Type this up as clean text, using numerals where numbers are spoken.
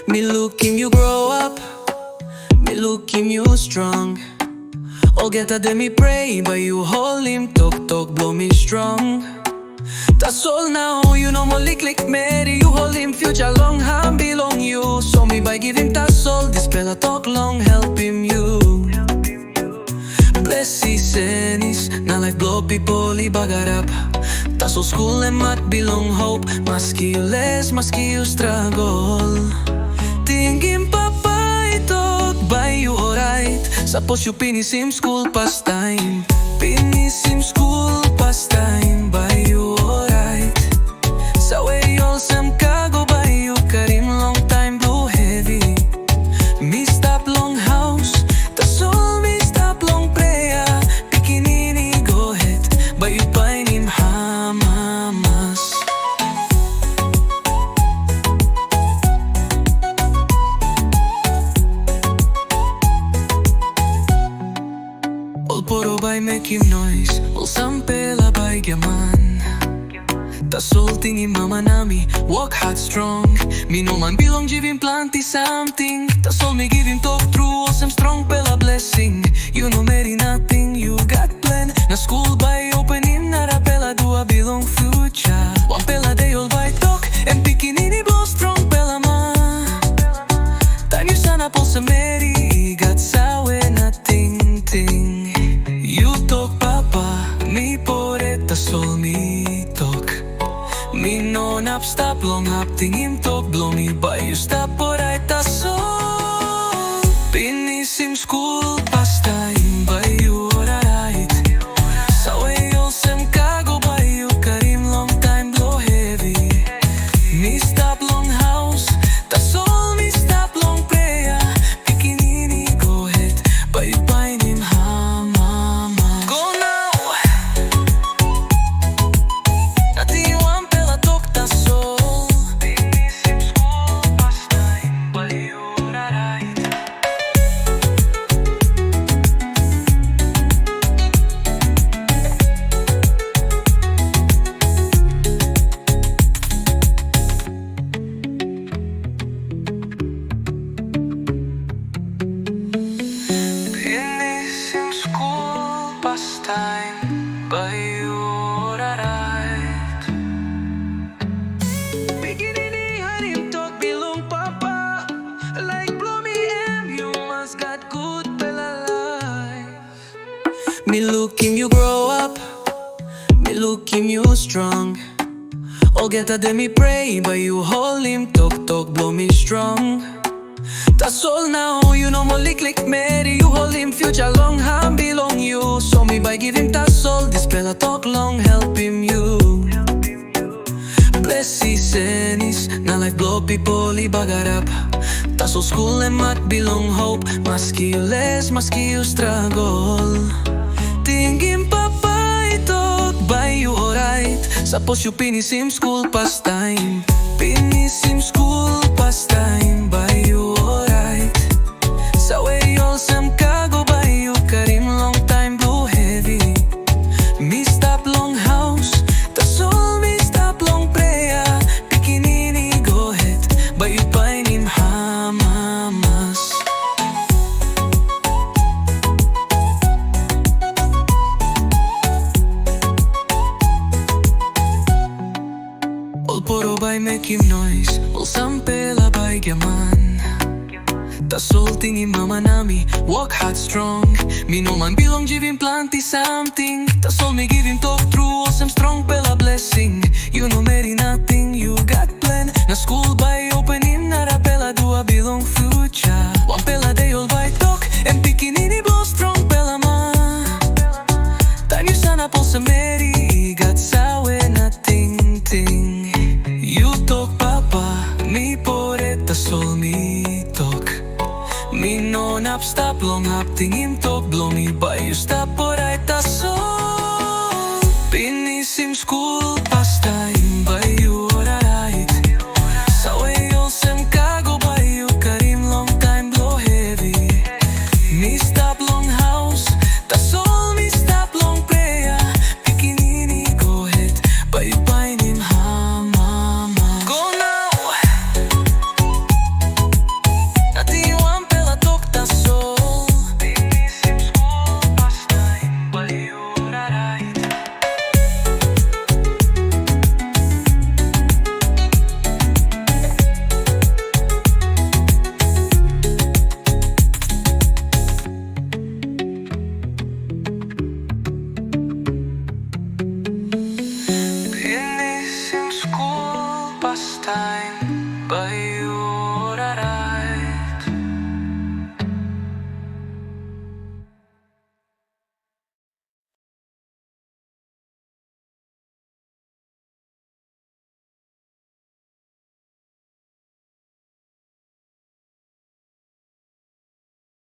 Me look him you grow up, me look him you strong. All get a day me pray, but you hold him talk blow me strong. That's all now, you know mo lick Mary. You hold him future long, hand belong you. So me by give him that's all, this fella talk long, help him you. Bless his senis, na life blow people I bagarap. Tas all school and mat belong hope, maski you less, maski you struggle. Tingin papa ito, Bai Yu Oraet. Sapos you Pinisim Skul Pastaim. Pinisim Skul Pastaim, Bai Yu Oraet. Sa way all some kago, Bai Yu Karim long time blue heavy. Me stop long house, tas all me stop long prayer. Pikinini go ahead, Bai Yu pain him hamamas. All poro bay make him noise, all sampela bay gaman. Tas all tingin mama nami, walk hard strong. Me no man belong give him plenty something. Tas all me give him talk through, all some strong pela blessing. You no marry nothing, you got plan. Na school by open him, nara pela dua belong future. One pela day all by talk, and pikinini blow strong pela ma. Time you sana po sa Mary, got sawe nothing ting. You talk papa, me pore tas all me talk. Me no nap stop long up tingin talk blow me Bai Yu stop Oraet tas all. Pinisim Skul Pastaim, Bai Yu Oraet. Sa way all sem kago, Bai Yu Karim long time blow heavy. Me stop long house, tas all me stop long prayer. Pikinini go ahead, Bai Yu pain him hamama. Go now. Nothing you want pela talk tas all. Pinisim Skul Pastaim, Bai Yu Oraet. Pinisim Skul Pastaim, Bai Yu Oraet. Pikinini heard him talk belong papa. Like blow me em, you must got good pela life. Me look him you grow up, me look him you strong. All get a day me pray, but you hold him talk blow me strong. That's all now, you know mo lick Mary. You hold him future long, hand belong you. So me by give him that's all, this fella talk long, help him you. Bless his senis, na life blow people I bagarap. Tas all school and mat belong hope, maski you less, maski you struggle. Tingin papa ito, Bai Yu Oraet. Sapos you Pinisim Skul Pastaim. Pinisim Skul Pastaim, Bai Yu Oraet. Sa way all some kago, Bai Yu Karim long time blue heavy. Me stop long house, tas all me stop long prayer. Pikinini go ahead, Bai Yu pain him hamamas. All poro bay make him noise, all sampela bay gaman. Tas all tingin mama nami, walk hard strong. Me no man belong give him plenty something. Tas all me give him talk through, all some strong pela blessing. You no marry nothing, you got plan. Na school by open him, nara pela dua belong future. One pela day all by talk, and pikinini blow strong pela ma. Time you sana po sa Mary, got sawe nothing ting. You talk papa, me pore tas all me talk. Me no nap stop long up tingin talk blow me Bai Yu stop Oraet tas all. Pinisim Skul Pastaim.